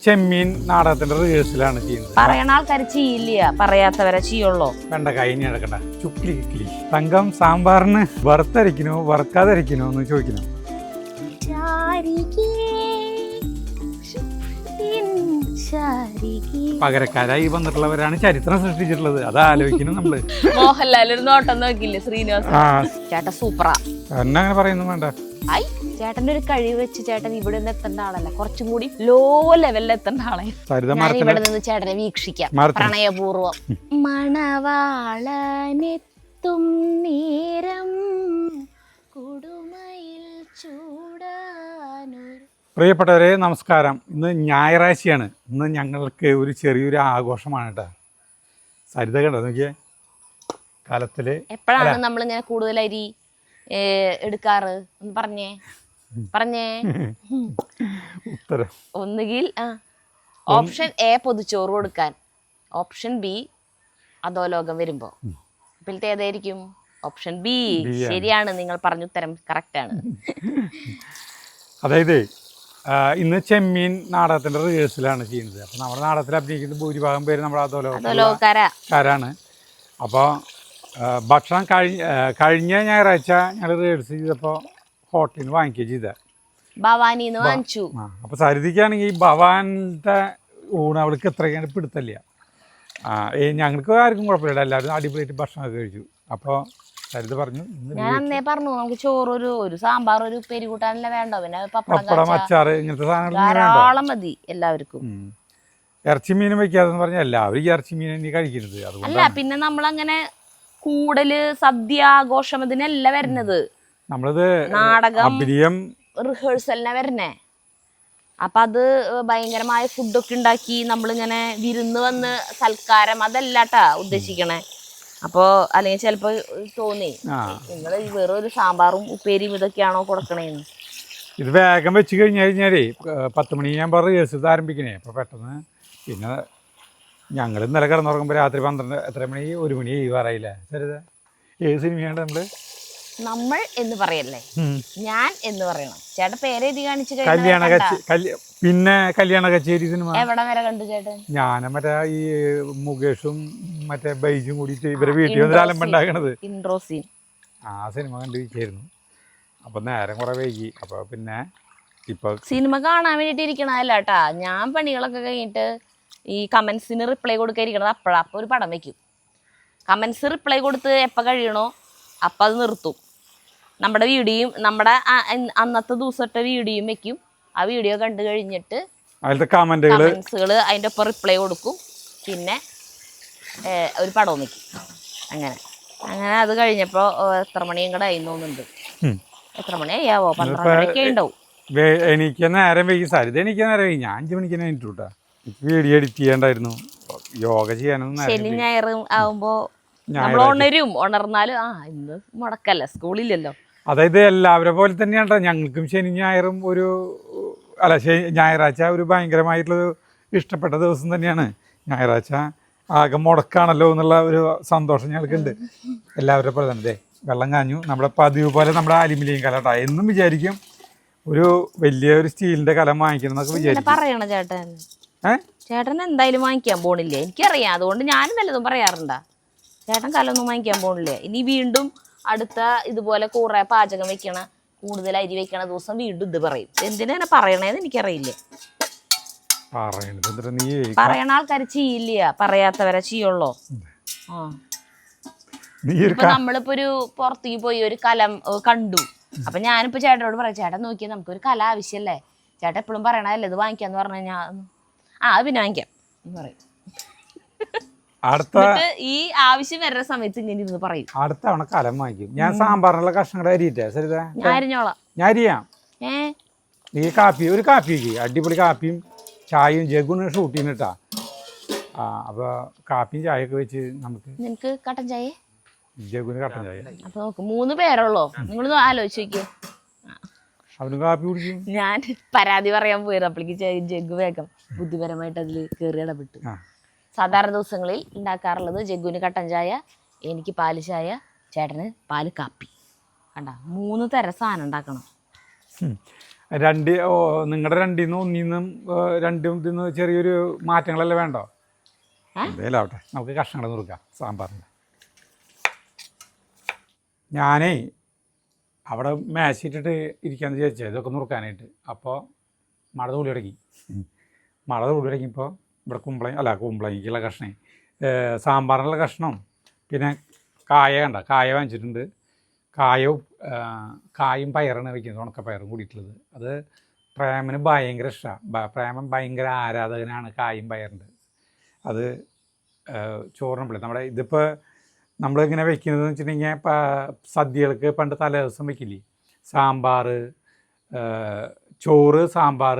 ചെമ്മീൻ നാടകത്തിന്റെ റിഹേഴ്സലാണ് ചെയ്യുന്നത്. പറയണ ആൾക്കാർ ചെയ്യില്ല, പറയാത്തവരെ ചെയ്യുള്ളൂ. വേണ്ട കൈ എടുക്കണ്ട. ചുക്ലി കിക്ലി തങ്കം സാമ്പാറിന് വറുത്തരയ്ക്കണോ വറുക്കാതരയ്ക്കണോ എന്ന് ചോദിക്കണം. പകരക്കാരായി വന്നിട്ടുള്ളവരാണ് ചരിത്രം സൃഷ്ടിച്ചിട്ടുള്ളത്. അത് ആലോചിക്കണം നമ്മള്. മോഹൻലാൽ ഒരു നോട്ടം നോക്കില്ലേ ശ്രീനിവാസൻ ചേട്ടൻ സൂപ്പറാ എന്നെ അങ്ങനെ പറയുന്നു വേണ്ട. ഐ ചേട്ടന്റെ ഒരു കഴിവ് വെച്ച് ചേട്ടൻ ഇവിടെ നിന്ന് എത്തേണ്ട ആളല്ല, കുറച്ചും കൂടി ലോ ലെവലിൽ എത്തേണ്ട ആളെ. ഇവിടെ നിന്ന് ചേട്ടനെ വീക്ഷിക്കാം പ്രണയപൂർവം. മണവാളനെത്തും നേരം കൊടുമയിൽ ചൂടാനൊരു. പ്രിയപ്പെട്ടവരെ നമസ്കാരം. ഇന്ന് ഞായറാഴ്ചയാണ്. ഇന്ന് ഞങ്ങൾക്ക് ഒരു ചെറിയൊരു ആഘോഷമാണ് കേട്ടോ. സരിത കണ്ടോ നോക്കിയേ കാലത്തില്. എപ്പോഴാണ് നമ്മളിങ്ങനെ കൂടുതൽ അരി എടുക്കാറ് ഒന്ന് പറഞ്ഞേ ഉത്തരം ഒന്നുകിൽ ഓപ്ഷൻ എ പൊതിച്ചോറ് കൊടുക്കാൻ, ഓപ്ഷൻ ബി അധോലോകം വരുമ്പോ. ഇപ്പോഴത്തെ ഏതായിരിക്കും? ഓപ്ഷൻ ബി ശരിയാണ്. നിങ്ങൾ പറഞ്ഞ ഉത്തരം കറക്റ്റ് ആണ്. അതായത് ഇന്ന് ചെമ്മീൻ നാടകത്തിന്റെ റിഹേഴ്സലാണ് ചെയ്യുന്നത്. അപ്പൊ നമ്മുടെ നാടകത്തിൽ അഭിനയിക്കുന്ന ഭൂരിഭാഗം പേര് നമ്മുടെ അധോലോകക്കാരാണ്. അപ്പോൾ ഭക്ഷണം കഴിഞ്ഞ ഞായറാഴ്ച ഞങ്ങൾ റിഹേഴ്സൽ ചെയ്തപ്പോൾ ഹോട്ടലിൽ നിന്ന് വാങ്ങിക്കുകയും ചെയ്ത ഭവാനിന്ന് വാങ്ങിച്ചു. അപ്പോൾ സരിതിക്കാണെങ്കിൽ ഭവാന്റെ ഊണ് അവൾക്ക് എത്രയാണ് പിടുത്തല്ല. ഞങ്ങൾക്ക് ആർക്കും കുഴപ്പമില്ല, എല്ലാവരും അടിപൊളിയായിട്ട് ഭക്ഷണമൊക്കെ കഴിച്ചു. അപ്പോൾ സരിത പറഞ്ഞു, ഞാൻ അന്നേ പറഞ്ഞു നമുക്ക് ചോറ് ഒരു സാമ്പാർ ഒരു പെരി കൂട്ടാനല്ല വേണ്ടോ, പിന്നെ പപ്പടം അച്ചാറ് ഇങ്ങനത്തെ ധാരാളം മതി എല്ലാവർക്കും. ഇറച്ചി മീനും വെക്കാതെന്ന് പറഞ്ഞാൽ എല്ലാവരും ഇറച്ചി മീൻ തന്നെ കഴിക്കുന്നത്. അല്ല പിന്നെ നമ്മളങ്ങനെ കൂടല് സദ്യ ആഘോഷം ഇതിനല്ല വരുന്നത്. നമ്മളത് നാടകം അഭിനയം റിഹേഴ്സലിനെ വരണേ. അപ്പൊ അത് ഭയങ്കരമായ ഫുഡൊക്കെ ഉണ്ടാക്കി നമ്മളിങ്ങനെ വിരുന്ന് വന്ന് സൽക്കാരം അതല്ലാട്ടാ ഉദ്ദേശിക്കണേ. അപ്പോ അല്ലെങ്കിൽ ചിലപ്പോ തോന്നി നിങ്ങൾ വെറും ഒരു സാമ്പാറും ഉപ്പേരിയും ഇതൊക്കെയാണോ കൊടുക്കണേന്ന്. ഇത് വേഗം വെച്ച് കഴിഞ്ഞാലേ 10 മണിയാകുമ്പോൾ റിഹേഴ്സൽ ആരംഭിക്കണേ. അപ്പോൾ പെട്ടെന്ന് പിന്നെ ഞങ്ങൾ ഇന്നലെ കിടന്നുറങ്ങുമ്പോൾ രാത്രി 12 എത്ര മണി 1 മണി പറയില്ലേ ചെറുത്. ഏത് സിനിമയാണ് നമ്മൾ എന്ന് പറയല്ലേ, ഞാൻ എന്ന് പറയണം. ചേട്ടൻ പേരെഴുതി കാണിച്ചു പിന്നെ കല്യാണ കച്ചേരി സിനിമ എവിടെ വരെ കണ്ടു ചേട്ടൻ? ഞാൻ മറ്റേ ഈ മുകേഷും മറ്റേ ബൈജും കൂടിയിട്ട് ഇവരെ വീട്ടിൽ വന്ന് അലമ്പുണ്ടാക്കണത് ഇൻട്രോ സീൻ. ആ സിനിമ കണ്ടിരിക്കായിരുന്നു. അപ്പൊ നേരം കുറെ വൈകി. അപ്പൊ പിന്നെ ഇപ്പൊ സിനിമ കാണാൻ വേണ്ടിട്ട് ഇരിക്കണല്ല കേട്ടാ. ഞാൻ പണികളൊക്കെ കഴിഞ്ഞിട്ട് ഈ കമന്റ്സിന് റിപ്ലൈ കൊടുക്കാതിരിക്കണത് അപ്പോഴാ. അപ്പോൾ ഒരു പടം വയ്ക്കും. കമന്റ്സ് റിപ്ലൈ കൊടുത്ത് എപ്പോൾ കഴിയണോ അപ്പം അത് നിർത്തും. നമ്മുടെ വീഡിയോയും നമ്മുടെ അന്നത്തെ ദിവസത്തെ വീഡിയോയും വെക്കും. ആ വീഡിയോ കണ്ടു കഴിഞ്ഞിട്ട് കമന്റ്സുകൾ അതിൻ്റെ ഒപ്പം റിപ്ലൈ കൊടുക്കും. പിന്നെ ഒരു പടവും വെക്കും. അങ്ങനെ അത് കഴിഞ്ഞപ്പോൾ എത്ര മണിയും കൂടെ ആയി തോന്നുന്നുണ്ട്. എത്ര മണിയാവോ? 12 ഉണ്ടാവും. എനിക്ക് നേരം വൈകി. സരിത എനിക്ക് നേരം വൈകി. ഞാൻ 5 മണിക്ക് കഴിഞ്ഞിട്ടാ. Video edit ചെയ്യണ്ടായിരുന്നു. യോഗ ചെയ്യാനൊന്നും ശനി ഞായറും ആവുമ്പോ നമ്മൾ ഉണർന്നാലും ഇന്ന് മുടക്കല്ല, സ്കൂളില്ലല്ലോ. അതായത് എല്ലാവരെ പോലെ തന്നെയാണ് ഞങ്ങൾക്കും ശനി ഞായറും ഞായറാഴ്ച ഒരു ഭയങ്കരമായിട്ടുള്ളൊരു ഇഷ്ടപ്പെട്ട ദിവസം തന്നെയാണ്. ഞായറാഴ്ച ആകെ മുടക്കാണല്ലോ എന്നുള്ള ഒരു സന്തോഷം ഞങ്ങൾക്കുണ്ട്. എല്ലാവരുടെ പോലെ തന്നെ വെള്ളം കാഞ്ഞു. നമ്മുടെ പതിവ് പോലെ നമ്മുടെ അലുമിനിയം കലട്ടാ. എന്നും വിചാരിക്കും ഒരു വലിയൊരു സ്റ്റീലിന്റെ കലം വാങ്ങിക്കണം എന്നൊക്കെ വിചാരിക്കും. പറയണ ചേട്ടൻ എന്തായാലും വാങ്ങിക്കാൻ പോണില്ലേ? എനിക്കറിയാം. അതുകൊണ്ട് ഞാനും വല്ലതും പറയാറുണ്ടാ. ചേട്ടൻ കലൊന്നും വാങ്ങിക്കാൻ പോണില്ലേ? ഇനി വീണ്ടും അടുത്ത ഇതുപോലെ കുറെ പാചകം വെക്കണ, കൂടുതൽ അരി വെക്കണ ദിവസം വീണ്ടും ഇത് പറയും. എന്തിനാ പറയണേന്ന് എനിക്കറിയില്ല. പറയണ ആൾക്കാർ ചെയ്യില്ല, പറയാത്തവരെ ചെയ്യുള്ളൂ. ഇപ്പൊ നമ്മളിപ്പോ ഒരു പുറത്തേക്ക് പോയി ഒരു കലം കണ്ടു. അപ്പൊ ഞാനിപ്പോ ചേട്ടനോട് പറയാം, ചേട്ടൻ നോക്കിയാൽ നമുക്കൊരു കല ആവശ്യമല്ലേ? ചേട്ടൻ എപ്പോഴും പറയണതല്ലേ ഇത് വാങ്ങിക്കാന്ന് പറഞ്ഞു കഴിഞ്ഞാൽ അത് പിന്നെ വാങ്ങിക്കാം എന്ന് പറയും. ഈ ആവശ്യം വരുന്ന സമയത്ത് ഇങ്ങനെ ഇരുന്ന് പറയും. അടുത്ത തവണ കലം വാങ്ങിക്കും. ഞാൻ സാമ്പാറിനുള്ള കഷ്ണങ്ങളുടെ അരിയിട്ടേ സരിത ഞാൻ അരിയാം. നീ ഒരു കാപ്പി വയ്ക്കും. അടിപൊളി കാപ്പിയും ചായയും ജഗുന് ഷൂട്ട് ചെയ്യുന്നിട്ടാ. അപ്പൊ കാപ്പിയും ചായയൊക്കെ വെച്ച് നിനക്ക് കട്ടൻ ചായ, ജഗുന് കട്ടൻ ചായ. അപ്പൊ നോക്ക് 3 പേരുള്ളോ? നിങ്ങളൊന്ന് ആലോചിച്ച് നോക്കിയോ. അവന് കാപ്പി കുടിക്കും. ഞാൻ പരാതി പറയാൻ പോയത് അപ്പോഴേക്ക് ജഗ്ഗു വേഗം ബുദ്ധിപരമായിട്ട് അതിൽ കയറി ഇടപെട്ടു. സാധാരണ ദിവസങ്ങളിൽ ഉണ്ടാക്കാറുള്ളത് ജഗ്ഗുവിന് കട്ടൻ ചായ, എനിക്ക് പാല് ചായ, ചേട്ടന് പാല് കാപ്പി. കണ്ട 3 തരം സാധനം ഉണ്ടാക്കണം. നിങ്ങളുടെ രണ്ടിൽ നിന്നും രണ്ടും ഇതിന്ന് ചെറിയൊരു മാറ്റങ്ങളല്ലേ വേണ്ടോ? എന്തേലും ആവട്ടെ, നമുക്ക് കഷ്ണങ്ങൾ നുറുക്കാം സാമ്പാറിന്. ഞാനേ അവിടെ മേശയിട്ടിട്ട് ഇരിക്കാന്ന് വിചാരിച്ചത് ഇതൊക്കെ നുറുക്കാനായിട്ട്. അപ്പോൾ മഴ തുള്ളി തുടങ്ങി. മഴ തുള്ളി തുടങ്ങിയപ്പോൾ ഇവിടെ കുമ്പളങ്ങിക്കുള്ള കഷ്ണം, സാമ്പാറിനുള്ള കഷ്ണം, പിന്നെ കായ വാങ്ങിച്ചിട്ടുണ്ട്. കായും പയറാണ് വയ്ക്കുന്നത്, ഉണക്കപ്പയറും കൂടിയിട്ടുള്ളത്. അത് പ്രേമന് ഭയങ്കര ഇഷ്ടമാണ്. പ്രേമൻ ഭയങ്കര ആരാധകനാണ് കായും പയറിൻ്റെ. അത് ചോറിനുമ്പോൾ ഇതിപ്പോൾ നമ്മളിങ്ങനെ വെക്കുന്നതെന്ന് വെച്ചിട്ടുണ്ടെങ്കിൽ സദ്യകൾക്ക് പണ്ട് തലേ ദിവസം വെക്കില്ലേ, സാമ്പാർ, ചോറ്, സാമ്പാർ,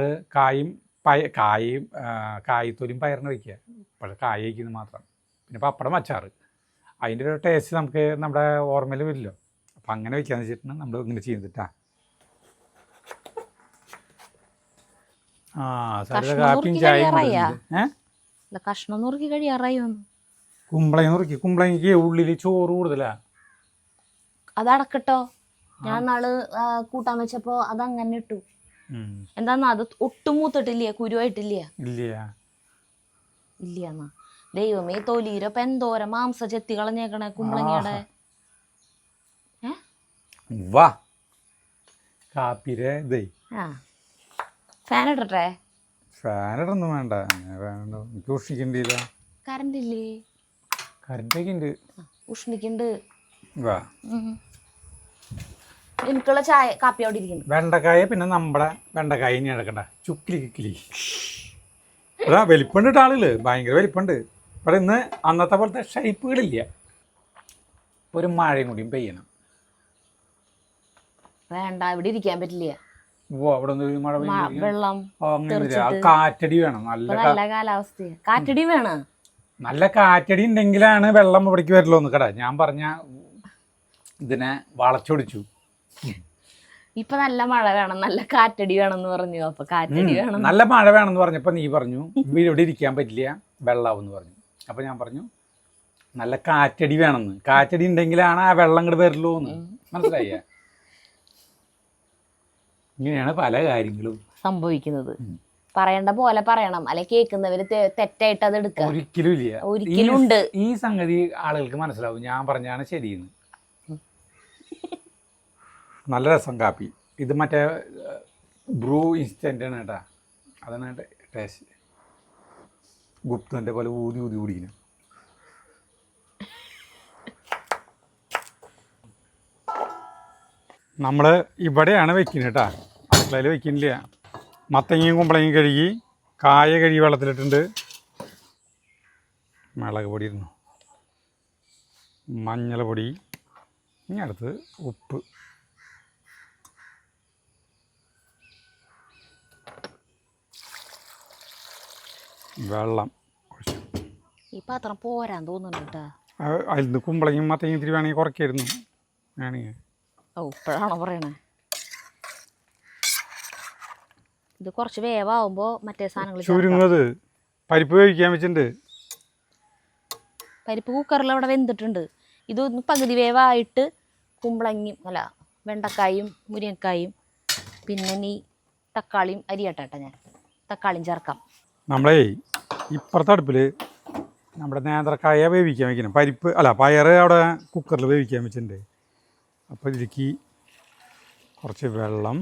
കായ്ത്തൊലിയും പയറിന് വയ്ക്കുക. ഇപ്പോൾ കായ വയ്ക്കുന്നത് മാത്രം. പിന്നെ പപ്പടം, അച്ചാറ്. അതിൻ്റെ ഒരു ടേസ്റ്റ് നമുക്ക് നമ്മുടെ ഓർമ്മയിൽ വരില്ലോ. അപ്പം അങ്ങനെ വയ്ക്കാന്ന് വെച്ചിട്ടാണ് നമ്മൾ ഇങ്ങനെ ചെയ്തിട്ടാ. കാപ്പിയും ചായയും കഷ്ണം നുറുക്കി കഴിയാറായി വന്നു. കുമ്പളങ്ങിക്ക് ഉള്ളിൽ ചോറ് കൂടുതലാ. അതടക്കട്ടോ, ഞാൻ നാള് കൂട്ടാൻ വെച്ചപ്പോ അതങ്ങനെ ഇട്ടു. എന്താന്നാ അത് ഒട്ടും മൂത്തിട്ടില്ല, കുരുവായിട്ടില്ല. ഇല്ലാന്നാ ദൈവമേ, തൊലീരപ്പൊ എന്തോരം മാംസ ചെത്തി കളഞ്ഞേക്കണേ കുമ്പളങ്ങിയുടെ. ഫാൻ ഇടട്ടെ? ഫാനിടൊന്നും വേണ്ട, എനിക്ക് ഉഷ്ണിക്കണ്ടില്ല. കറണ്ട് ഇല്ലേ? കറണ്ടൊക്കെ ഉണ്ട്, ഉഷ്ണിക്കുണ്ട്. എനിക്കുള്ള ചായ കാപ്പി അവിടെ ഇരിക്കുന്നു. വെണ്ടക്കായ പിന്നെ നമ്മുടെ വെണ്ടക്കായ ഇനി എടുക്കണ്ട, ചുക്കിലി അതാ വലിപ്പുണ്ട് കേട്ടോ, ആളുകള് ഭയങ്കര വലിപ്പുണ്ട്. പക്ഷെ ഇന്ന് അന്നത്തെ പോലത്തെ ഷേപ്പുകളില്ല. ഒരു മഴയും കൂടിയും പെയ്യണം. വേണ്ട, ഇവിടെ ഇരിക്കാൻ പറ്റില്ല. അവിടെ മഴ വെള്ളം കാറ്റടി വേണം. നല്ല കാലാവസ്ഥ, കാറ്റടി വേണം. നല്ല കാറ്റടി ഉണ്ടെങ്കിലാണ് വെള്ളം ഇവിടേക്ക് വരല്ലോ. ഒന്ന് കട ഞാൻ പറഞ്ഞ ഇതിനെ വളച്ചൊടിച്ചു. ഇപ്പൊ നല്ല മഴ വേണം, നല്ല കാറ്റടി വേണം എന്ന് പറഞ്ഞു. അപ്പൊ കാറ്റടി വേണം. നല്ല മഴ വേണമെന്ന് പറഞ്ഞപ്പോ നീ പറഞ്ഞു ഇവിടെ ഇരിക്കാൻ പറ്റില്ല, വെള്ളാവും എന്ന് പറഞ്ഞു. അപ്പൊ ഞാൻ പറഞ്ഞു നല്ല കാറ്റടി വേണമെന്ന്. കാറ്റടി ഉണ്ടെങ്കിലാണ് ആ വെള്ളം ഇങ്ങോട്ട് വരല്ലോ എന്ന്. മനസ്സിലായ? ഇങ്ങനെയാണ് പല കാര്യങ്ങളും സംഭവിക്കുന്നത്. പറയേണ്ട പോലെ പറയണം, അല്ലെ കേൾക്കുന്നവര് തെറ്റായിട്ട് അത് എടുക്കുക. ഒരിക്കലും ഇല്ല, ഒരിക്കലും ഉണ്ട്. ഈ സംഗതി ആളുകൾക്ക് മനസ്സിലാവും, ഞാൻ പറഞ്ഞാണ് ശരിയെന്ന്. നല്ല രസം കാപ്പി. ഇത് മറ്റേ ബ്രൂ ഇൻസ്റ്റൻ്റ് ആണ് കേട്ടാ. അതാണ് ടേസ്റ്റ്. ഗുപ്തൻ്റെ പോലെ ഊതി കുടിക്കണം. നമ്മൾ ഇവിടെയാണ് വെക്കുന്നത് കേട്ടാ, അടുക്കളയിൽ വെക്കുന്നില്ല. മത്തങ്ങയും കുമ്പളങ്ങയും കഴുകി, കായ കഴുകി വെള്ളത്തിലിട്ടുണ്ട്. മുളക് പൊടി ഇരുന്നു, മഞ്ഞൾപ്പൊടി, ഇനി അടുത്ത് ഉപ്പ്, വെള്ളം. ഈ പാത്രം പോരാൻ തോന്നുന്നുണ്ട്. അതിൽ നിന്ന് കുമ്പളങ്ങയും മത്തങ്ങയും ഇത്തിരി വേണമെങ്കിൽ കുറയ്ക്കായിരുന്നു. വേണമെങ്കിൽ ഇപ്പോഴാണോ പറയണേ? ഇത് കുറച്ച് വേവാകുമ്പോൾ മറ്റേ സാധനങ്ങൾ ചുരുങ്ങത്. പരിപ്പ് വേവിക്കാൻ വെച്ചിട്ടുണ്ട്. പരിപ്പ് കുക്കറിൽ അവിടെ വെന്തിട്ടുണ്ട്. ഇതൊന്ന് പകുതി വേവായിട്ട് കുമ്പളങ്ങയും വെണ്ടക്കായും മുരിങ്ങക്കായും പിന്നെ നീ തക്കാളിയും അരിയട്ടെ. ഞാൻ തക്കാളിയും ചേർക്കാം. നമ്മളേ ഇപ്പുറത്തെ അടുപ്പിൽ നമ്മുടെ നേന്ത്രക്കായ വേവിക്കാൻ വെക്കണം. പയറ് അവിടെ കുക്കറിൽ വേവിക്കാൻ വെച്ചിട്ടുണ്ട്. അപ്പോൾ ഇതിലേക്ക് കുറച്ച് വെള്ളം,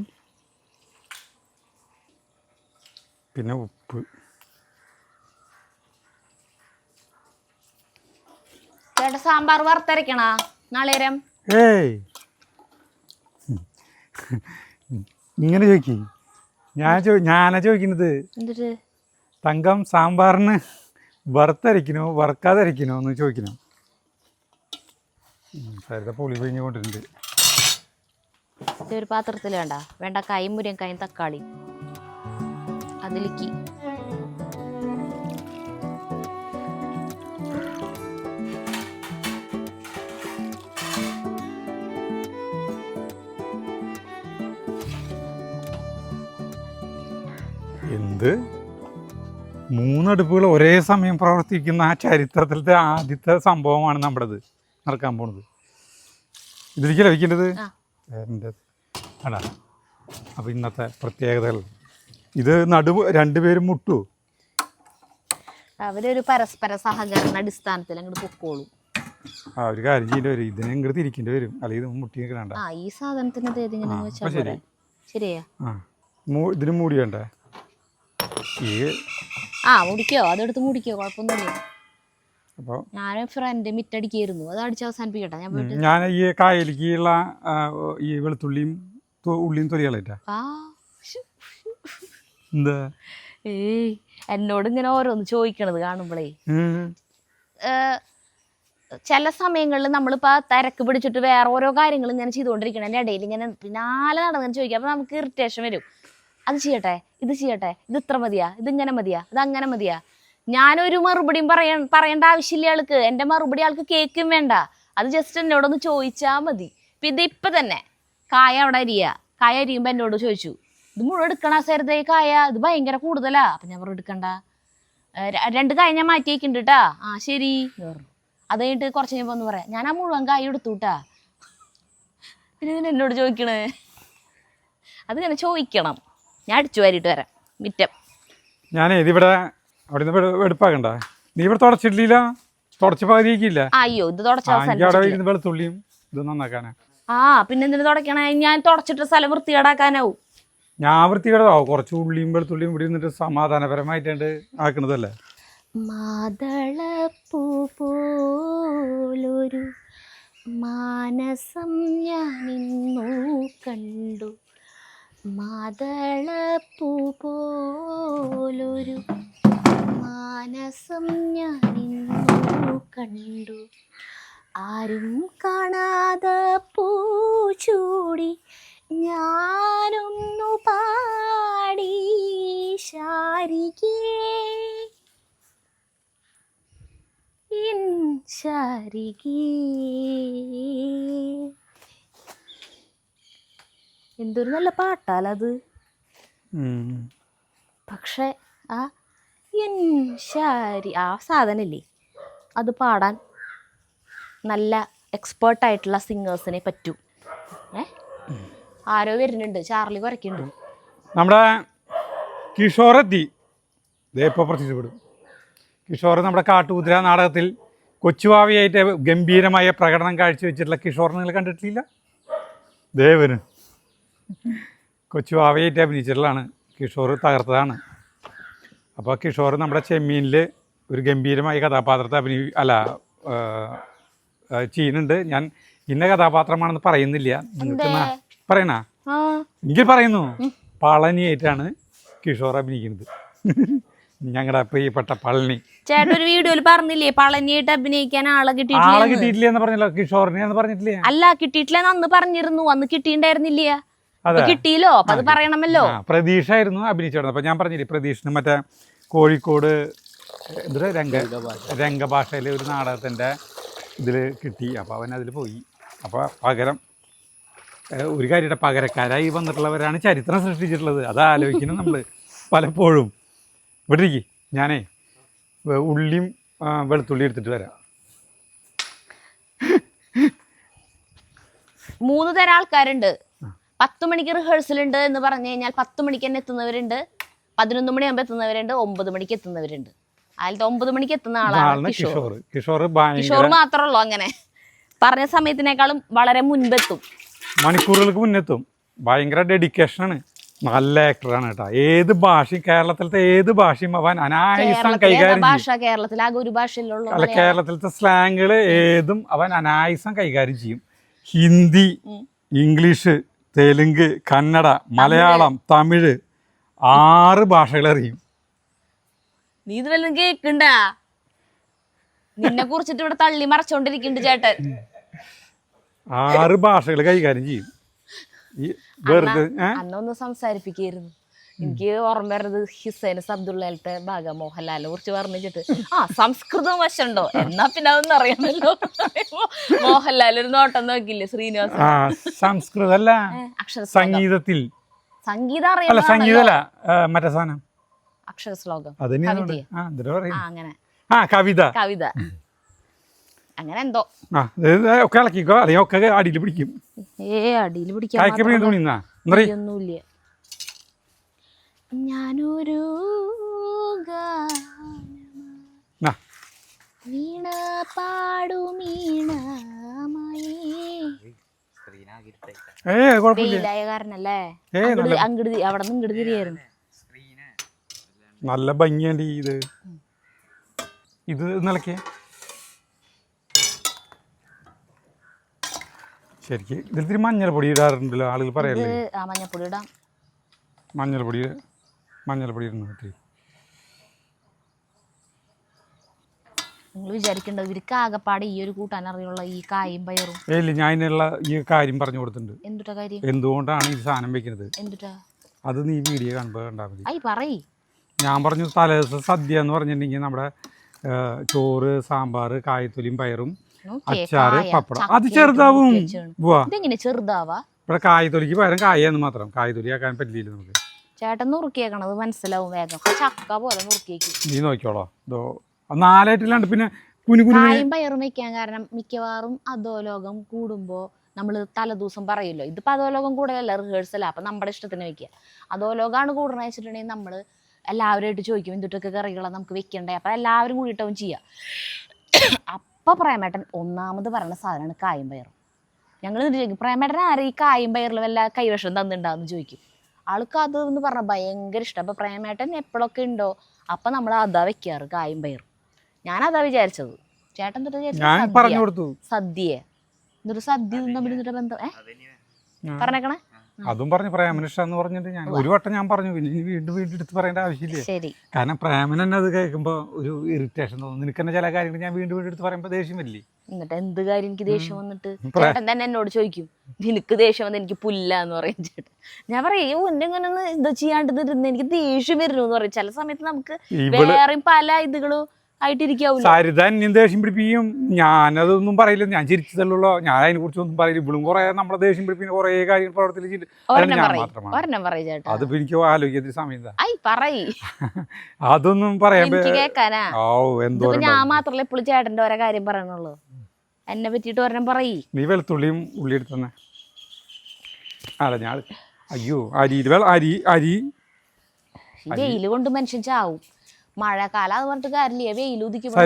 പിന്നെ ഉപ്പ്. ചേട്ടാ സാമ്പാർ വറുത്തരക്കണ നാളേരം? ഇങ്ങനെ ചോദിക്കും. ഞാനാ ചോദിക്കുന്നത്. തങ്കം സാമ്പാറിന് വറുത്തരയ്ക്കണോ വറുക്കാതരയ്ക്കണോ എന്ന് ചോദിക്കണം. സരിത പുളി പിഴിഞ്ഞ് കൊണ്ടിട്ടുണ്ട്. ഒരു പാത്രത്തിൽ വെണ്ടക്കായും മുരിങ്ങക്കായും തക്കാളി അതിലേക്ക് എന്ത് 3 അടുപ്പുകൾ ഒരേ സമയം പ്രവർത്തിക്കുന്ന ആ ചരിത്രത്തിലത്തെ ആദ്യത്തെ സംഭവമാണ് നമ്മുടേത് നടക്കാൻ പോണത്. ഇതിലേക്ക് ലഭിക്കേണ്ടത് എൻ്റെ അടാ അപ്പോൾ ഇന്നത്തെ പ്രത്യേകതകൾ ഇത് രണ്ടുപേരും മുട്ടു. അവരൊരു പരസ്പര സഹകരണ അടിസ്ഥാനത്തിൽ അങ്ങോട്ട് പൊക്കോളും. ആ ഒരു കാര്യം ചെയ്യേണ്ടി വരും, ഇതിനെ ഇങ്ങോട്ട് തിരിക്കേണ്ടി വരും, അല്ലെങ്കിൽ ഇത് മുട്ടി നിൽക്കണ്ട. ആ ഈ സാധനത്തിന് ഏതിങ്ങനെ വെച്ചാൽ പോരെ. ശരിയാ. ആ ഇതിന് മൂടി വേണ്ടേ? ഈ മുടിക്കോ, അതെടുത്ത് മുടിക്കോ, കുഴപ്പമൊന്നുമില്ല. അപ്പോൾ ഞാൻ ഫ്രണ്ട് മിറ്റടിക്കായിരുന്നു, അത് അടിച്ച് അവസാനിപ്പിക്കട്ടെ. ഞാൻ ഈ കായലിക്കുള്ള ഈ വെളുത്തുള്ളിയും ഉള്ളിയും തൊലികളായിട്ടാ. എന്താ എന്നോട് ഇങ്ങനെ ഓരോന്ന് ചോദിക്കണത് കാണുമ്പോഴേ, ചില സമയങ്ങളിൽ നമ്മളിപ്പോൾ തിരക്ക് പിടിച്ചിട്ട് വേറെ ഓരോ കാര്യങ്ങൾ ഇങ്ങനെ ചെയ്തുകൊണ്ടിരിക്കണതിൻ്റെ ഇടയിൽ ഇങ്ങനെ പിന്നാലെ നടന്നു ചോദിക്കുക. അപ്പോൾ നമുക്ക് ഇറിറ്റേഷൻ വരും. അത് ചെയ്യട്ടെ, ഇത് ചെയ്യട്ടെ, ഇത് ഇത്ര മതിയാ, ഇതിങ്ങനെ മതിയാ, ഇത് അങ്ങനെ മതിയാ. ഞാനൊരു മറുപടിയും പറയേണ്ട ആവശ്യമില്ല ആൾക്ക്. എൻ്റെ മറുപടി ആൾക്ക് കേൾക്കും വേണ്ട, അത് ജസ്റ്റ് എന്നോടൊന്ന് ചോദിച്ചാൽ മതി. ഇപ്പം തന്നെ കായ അവിടെ കായ അരിയുമ്പോൾ എന്നോട് ചോദിച്ചു, ഇത് മുഴുവൻ എടുക്കണ സരിത കായ, ഇത് ഭയങ്കര കൂടുതലാ. അപ്പം ഞാൻ പറഞ്ഞു എടുക്കണ്ട, 2 കായ ഞാൻ മാറ്റി വയ്ക്കുന്നുണ്ട് കേട്ടാ. ആ ശരി എന്ന് പറഞ്ഞു. അത് കഴിഞ്ഞിട്ട് കുറച്ച് കഴിയുമ്പോൾ ഒന്ന് പറയാം, ഞാൻ ആ മുഴുവൻ കായ എടുത്തു കേട്ടാ. പിന്നെ ഇതിന് എന്നോട് ചോദിക്കണേ, അതിങ്ങനെ ചോദിക്കണം. ഞാൻ അടിച്ചു വാരിയിട്ട് വരാം മിറ്റം. ഞാനേ ഇതിവിടെ അവിടെ നിന്ന് എടുപ്പാക്കണ്ട, നീ ഇവിടെ തുടച്ചിട്ടില്ല, തുടച്ച പകുതിയില്ല. അയ്യോ ഇത് തുടച്ച വെളുത്തുള്ളിയും ഇത് നന്നാക്കാനാ. പിന്നെ എന്തിനു തുടക്കണേ? ഞാൻ തുടച്ചിട്ട് സ്ഥലം വൃത്തികേടാക്കാനാവും. ഞാൻ വൃത്തികേടാവും, കുറച്ച് ഉള്ളിയും വെളുത്തുള്ളിയും കൂടി നിന്നിട്ട് സമാധാനപരമായിട്ടാണ് ആക്കണതല്ലേ. മാതളപ്പൂ പോലൊരു മാനസം ഞാനിന്നു കണ്ടു, മാതളപ്പൂ പോലൊരു മാനസം ഞാനിന്നു കണ്ടു, ആരും കാണാതെ പൂച്ചൂടി ഞാനൊന്നു പാടി ശാരികേ ശാരികേ. എന്തൊരു നല്ല പാട്ടാലത്. പക്ഷെ ആ സാധനല്ലേ, അത് പാടാൻ നല്ല എക്സ്പേർട്ടായിട്ടുള്ള സിംഗേഴ്സിനെ പറ്റൂ. ആരോ വരുന്നുണ്ട്, ചാർലി കുറയ്ക്കുന്നുണ്ട്. നമ്മുടെ കിഷോറെത്തി, ഇപ്പോൾ പ്രത്യക്ഷപ്പെടും. കിഷോർ നമ്മുടെ കാട്ടുകുതിര നാടകത്തിൽ കൊച്ചുവാവിയായിട്ട് ഗംഭീരമായ പ്രകടനം കാഴ്ചവെച്ചിട്ടുള്ള കിഷോർ നിങ്ങൾ കണ്ടിട്ടില്ല? ദേവന് കൊച്ചുവാവിയായിട്ട് അഭിനയിച്ചിട്ടുള്ളതാണ്. കിഷോർ തകർത്തതാണ്. അപ്പോൾ കിഷോർ നമ്മുടെ ചെമ്മീനിൽ ഒരു ഗംഭീരമായ കഥാപാത്രത്തെ ചെയ്യുന്നുണ്ട്. ഞാൻ ഇന്ന കഥാപാത്രമാണെന്ന് പറയുന്നില്ല, നിങ്ങൾക്ക് പറയണ എങ്കിൽ പറയുന്നു. പളനിയായിട്ടാണ് കിഷോർ അഭിനയിക്കുന്നത്. ഞങ്ങളുടെ പ്രിയപ്പെട്ട പളനി ചേട്ടൻ ഒരു വീഡിയോയിൽ പറഞ്ഞില്ലേ പളനിയായിട്ട് അഭിനയിക്കാൻ ആളെ കിട്ടിയിട്ടില്ല എന്ന് പറഞ്ഞല്ലോ. കിഷോറിനെ എന്ന് പറഞ്ഞിട്ടില്ലേ? അല്ല കിട്ടിയിട്ടില്ല, അന്ന് പറഞ്ഞിരുന്നു. അന്ന് കിട്ടിയിട്ടുണ്ടായിരുന്നില്ല, കിട്ടിയില്ലോ. അപ്പൊ അത് പറയണമല്ലോ. പ്രതീക്ഷ ആയിരുന്നു അഭിനയിച്ചോടുന്നത്. അപ്പൊ ഞാൻ പറഞ്ഞില്ലേ, പ്രതീക്ഷിന് മറ്റേ കോഴിക്കോട് എന്തൊരു രംഗഭാഷയിലെ ഒരു നാടകത്തിന്റെ ഇതിൽ കിട്ടി. അപ്പോൾ അവൻ അതിൽ പോയി. അപ്പോൾ പകരം ഒരു കാര്യമായിട്ട് പകരക്കാരായി വന്നിട്ടുള്ളവരാണ് ചരിത്രം സൃഷ്ടിച്ചിട്ടുള്ളത്. അത് ആലോചിക്കണം നമ്മൾ പലപ്പോഴും. ഇവിടെ ഇരിക്കും, ഞാനേ ഉള്ളിയും വെളുത്തുള്ളി എടുത്തിട്ട് വരാം. 3 തരം ആൾക്കാരുണ്ട്. 10 മണിക്ക് റിഹേഴ്സൽ ഉണ്ട് എന്ന് പറഞ്ഞു കഴിഞ്ഞാൽ 10 മണിക്ക് തന്നെ എത്തുന്നവരുണ്ട്, 11 മണിയാകുമ്പോൾ എത്തുന്നവരുണ്ട്, 9 മണിക്ക് എത്തുന്നവരുണ്ട്. അതിലത്തെ 9 മണിക്ക് എത്തുന്ന ആളാണ് കിഷോർ. കിഷോർ മാത്രമല്ലോ അങ്ങനെ പറഞ്ഞ സമയത്തിനേക്കാളും വളരെ മുൻപെത്തും, മണിക്കൂറുകൾക്ക് മുന്നെത്തും. ഭയങ്കര ഡെഡിക്കേഷനാണ്. നല്ല ആക്ടറാണ് കേട്ടോ. ഏത് ഭാഷയും, കേരളത്തിലത്തെ ഏത് ഭാഷയും അവൻ അനായാസം കൈകാര്യം ചെയ്യും. കേരളത്തിലാകെ ഒരു ഭാഷയിലുള്ള അല്ല, കേരളത്തിലത്തെ സ്ലാങ്ങുകള് ഏതും അവൻ അനായാസം കൈകാര്യം ചെയ്യും. ഹിന്ദി, ഇംഗ്ലീഷ്, തെലുങ്ക്, കന്നഡ, മലയാളം, തമിഴ് 6 ഭാഷകൾ അറിയും. നീ ഇത് വല്ലതും കേക്കണ്ട? നിന്നെ കുറിച്ചിട്ട് ഇവിടെ തള്ളി മറച്ചോണ്ടിരിക്കുന്നുണ്ട് ചേട്ടൻ. 6 ഭാഷകൾ കൈകാര്യം ചെയ്യും. ഈ വെറുതെ അന്നൊന്ന് സംസാരിപ്പിക്കായിരുന്നു. എനിക്ക് ഓർമ്മ വരുന്നത് ഹിസൈനസ് അബ്ദുള്ളത്തെ ഭാഗം മോഹൻലാലിനെ കുറിച്ച് പറഞ്ഞിട്ട് സംസ്കൃതം വശമുണ്ടോ എന്നാ പിന്നെ അതൊന്നും അറിയാമല്ലോ. മോഹൻലാൽ ഒരു നോട്ടം നോക്കില്ലേ ശ്രീനിവാസൻ? സംസ്കൃതല്ല, സംഗീതത്തിൽ സംഗീതം അറിയാം. സംഗീതല്ല, മറ്റേ സാധനം അക്ഷരശ്ലോകം, അങ്ങനെ കവിത കവിത അങ്ങനെ എന്തോ ഒക്കെ ഇളക്കിക്കോ, അല്ലെങ്കിൽ ഒക്കെ അടിയിൽ പിടിക്കും. അടിയിൽ പിടിക്കാൻ ഒന്നുമില്ല. ഞാനൊരു വീണ പാടുമീണായ കാരനല്ലേ അങ്ങട് അവിടെ നിന്ന് ഇങ്ങട് തിരിയായിരുന്നു. നല്ല ഭംഗിയുണ്ട് ഇത് നിലയ്ക്ക് ശരിക്ക് ഇതിൽ മഞ്ഞൾപ്പൊടി ഇടാറുണ്ടല്ലോ ആളുകൾ പറയല്ലേ. മഞ്ഞൾപ്പൊടി ഇടാം. മഞ്ഞൾപ്പൊടി ഇടുന്നു ഒത്തിരി. നിങ്ങൾ വിചാരിക്കേണ്ടത് ഇവർക്ക് ആകെപ്പാട് ഈ ഒരു കൂട്ടാൻ അറിയുള്ള ഈ കായും പയറും. ഇല്ല, ഞാൻ ഇതിനുള്ള ഈ കാര്യം പറഞ്ഞു കൊടുത്തിട്ടുണ്ട്. എന്തുട്ടാ കാര്യം? എന്തുകൊണ്ടാണ് ഈ സാധനം വെക്കുന്നത്? എന്തുട്ടാ അത് നീ വീഡിയോ കാണുമ്പോൾ കണ്ടാൽ മതി. പറയ്. ഞാൻ പറഞ്ഞു തലേദിവസം സദ്യ എന്ന് പറഞ്ഞിട്ടുണ്ടെങ്കിൽ നമ്മുടെ ചോറ്, സാമ്പാർ, കായത്തൊലിയും പയറും, അച്ചാറ്, പപ്പടം. അത് ചെറുതാവും. ചെറുതാവാ? ഇവിടെ കായത്തൊലിക്ക് പകരം കായെന്ന് മാത്രം. കായത്തൊലി ആക്കാൻ പറ്റില്ല നമുക്ക്. ചേട്ടൻ നുറുക്കിയേക്കണത് മനസ്സിലാവും വേഗം. ചക്ക പോലെ നുറുക്കിയേക്കും. നീ നോക്കിയോളോ. 4 ആയിട്ടില്ലാണ്ട് പിന്നെ കായും പയറും വെക്കാൻ കാരണം മിക്കവാറും അധോലോകം കൂടുമ്പോ നമ്മള് തലേദിവസം പറയുമല്ലോ. ഇതിപ്പോ അധോലോകം കൂടുതലല്ല, റിഹേഴ്സലാ. അപ്പൊ നമ്മുടെ ഇഷ്ടത്തിന് വെക്കുക. അധോലോകമാണ് കൂടുതൽ വെച്ചിട്ടുണ്ടെങ്കിൽ നമ്മള് എല്ലാവരുമായിട്ട് ചോദിക്കും എന്തിട്ടൊക്കെ കറികളാണ് നമുക്ക് വെക്കണ്ടേ. അപ്പൊ എല്ലാവരും കൂടിയിട്ടാവും ചെയ്യാം. അപ്പൊ പ്രേമേട്ടൻ ഒന്നാമത് പറയുന്ന സാധനമാണ് കായും പയറും. ഞങ്ങൾ ചോദിക്കും പ്രേമേട്ടൻ ആരും ഈ കായും പയറിൽ വല്ല കൈവശം തന്നിട്ടുണ്ടാന്ന് ചോദിക്കും. ആൾക്ക് അത് എന്ന് പറഞ്ഞാൽ ഭയങ്കര ഇഷ്ടം. അപ്പൊ പ്രേമേട്ടൻ എപ്പോഴൊക്കെ ഉണ്ടോ അപ്പൊ നമ്മൾ അതാ വെക്കാറ്, കായും പയറും. ഞാനതാ വിചാരിച്ചത്. ചേട്ടൻ സദ്യ എന്നിട്ട് സദ്യ തമ്മിൽ ബന്ധം പറഞ്ഞേക്കണേ. അതും പറഞ്ഞു പ്രേമനിഷ്ടാന്ന് പറഞ്ഞിട്ട് ഞാൻ ഒരു വട്ടം ഞാൻ പറഞ്ഞു. പിന്നെ വീണ്ടും എടുത്ത് പറയേണ്ട ആവശ്യമില്ല. കാരണം പ്രേമൻ തന്നെ അത് കേൾക്കുമ്പോ ഒരു ഇറിറ്റേഷൻ തോന്നുന്നു. നിനക്ക് തന്നെ ചില കാര്യങ്ങൾ ഞാൻ വീണ്ടും എടുത്ത് പറയുമ്പോ ദേഷ്യം വരില്ലേ? എന്നിട്ട് എന്ത് കാര്യം എനിക്ക് ദേഷ്യം വന്നിട്ട് ചേട്ടൻ തന്നെ എന്നോട് ചോദിക്കും നിനക്ക് ദേഷ്യം വന്ന് എനിക്ക് പുല്ലാന്ന് പറയും ചേട്ടൻ. ഞാൻ പറയും എന്നെങ്ങനെ ഇത് ചെയ്യാണ്ട് ഇരുന്ന് എനിക്ക് ദേഷ്യം വരുന്നു എന്ന് പറയും. ചില സമയത്ത് നമുക്ക് വേറെയും പല ഇതുകളും സരിത എന്നെയും ദേഷ്യം പിടിപ്പിക്കും. ഞാനതൊന്നും പറയില്ല, ഞാൻ ചിരിച്ചതല്ലോ. ഞാൻ അതിനെ കുറിച്ച് ഒന്നും പറയില്ല. ഇവളും കുറെ നമ്മളെ ദേഷ്യം പിടിപ്പിക്കുന്ന കുറെ കാര്യങ്ങൾ പ്രവർത്തിച്ച് അത് എനിക്ക് ആലോചിക്കുന്ന സമയം അതൊന്നും പറയാൻ ഞാൻ മാത്രല്ല എപ്പോഴും ചേട്ടന്റെ ഓരോ കാര്യം പറയണുള്ളൂ. എന്നെ പറ്റിട്ട് ഒരെണ്ണം പറയ്. നീ വെളുത്തുള്ളിയും ഉള്ളി എടുത്തന്നെ. അല്ല ഞാൻ അയ്യോ അരി വെയില് കൊണ്ട് മനുഷ്യൻ ചാവും. മഴക്കാലം അത് പറഞ്ഞിട്ട് കാര്യമില്ല. വെയിൽ ഉദിക്കുമ്പോൾ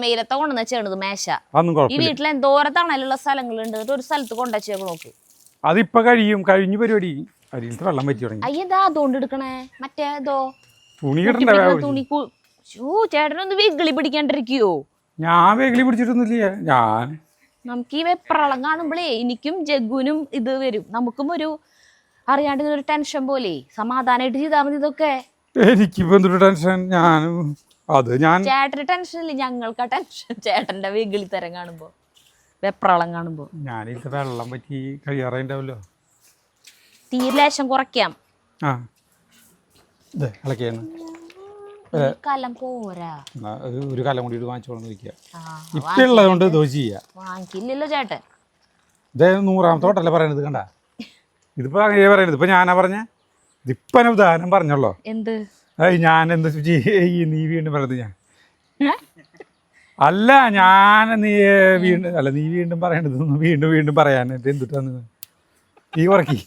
വെയിലത്തെ കൊണ്ടുവന്ന് വെച്ചത് മേശ. ഈ വീട്ടിൽ എന്തോരം തണലുള്ള സ്ഥലങ്ങളുണ്ട്. ഒരു സ്ഥലത്ത് കൊണ്ടുവച്ചേക്ക് നോക്ക്. അതിപ്പോ കഴിഞ്ഞു പരിപാടി. വെള്ളം പറ്റി തുടങ്ങി. അയ്യതാ അതുകൊണ്ട് എടുക്കണേ. മറ്റേതോ തുണി ചേട്ടനൊന്ന് വെകിളി പിടിക്കാണ്ടിരിക്കോ? ഞാൻ വെകിളി പിടിച്ചിട്ടൊന്നുമില്ല. നമുക്ക് ഈ വെപ്രളം കാണുമ്പോഴേ എനിക്കും ജഗ്ഗുനും ഇത് വരും. നമുക്കും ഒരു അറിയാണ്ട് ഒരു ടെൻഷൻ പോലെ. സമാധാനമായിട്ട് ചെയ്താൽ മതി ഇതൊക്കെ. എനിക്കിപ്പോ എന്തൊരു ടെൻഷൻ. ചേട്ടന് ടെൻഷൻ ഇല്ല, ഞങ്ങൾക്ക് ടെൻഷൻ. ചേട്ടന്റെ വെകിളി തരം കാണുമ്പോ, വെപ്രളം കാണുമ്പോ. ഞാനിത് വെള്ളം പറ്റി കഴിയാറായിണ്ടാവല്ലോ. തീർലേശം കുറയ്ക്കാം. കലം പോരാ, ഒരു കലം കൂടി വാങ്ങിച്ചോളന്ന് ചോദിക്കാം. ഇപ്പൊ ഉള്ളതുകൊണ്ട് വാങ്ങിക്കില്ലല്ലോ ചേട്ടൻ. ഇതേ 100ാമത്തെ തോട്ടല്ലേ പറയണത്. കണ്ട ഇതിപ്പോ അങ്ങനെ പറയണത്. ഇപ്പൊ ഞാനാ പറഞ്ഞ ഇതിപ്പോ ഉദാഹരണം പറഞ്ഞല്ലോ. എന്ത് ഞാൻ എന്താ നീ വീണ്ടും പറയുന്നത്? ഞാൻ അല്ല നീ വീണ്ടും പറയണത് വീണ്ടും പറയാനായിട്ട് എന്തിട്ടാന്ന് നീ കുറക്കി.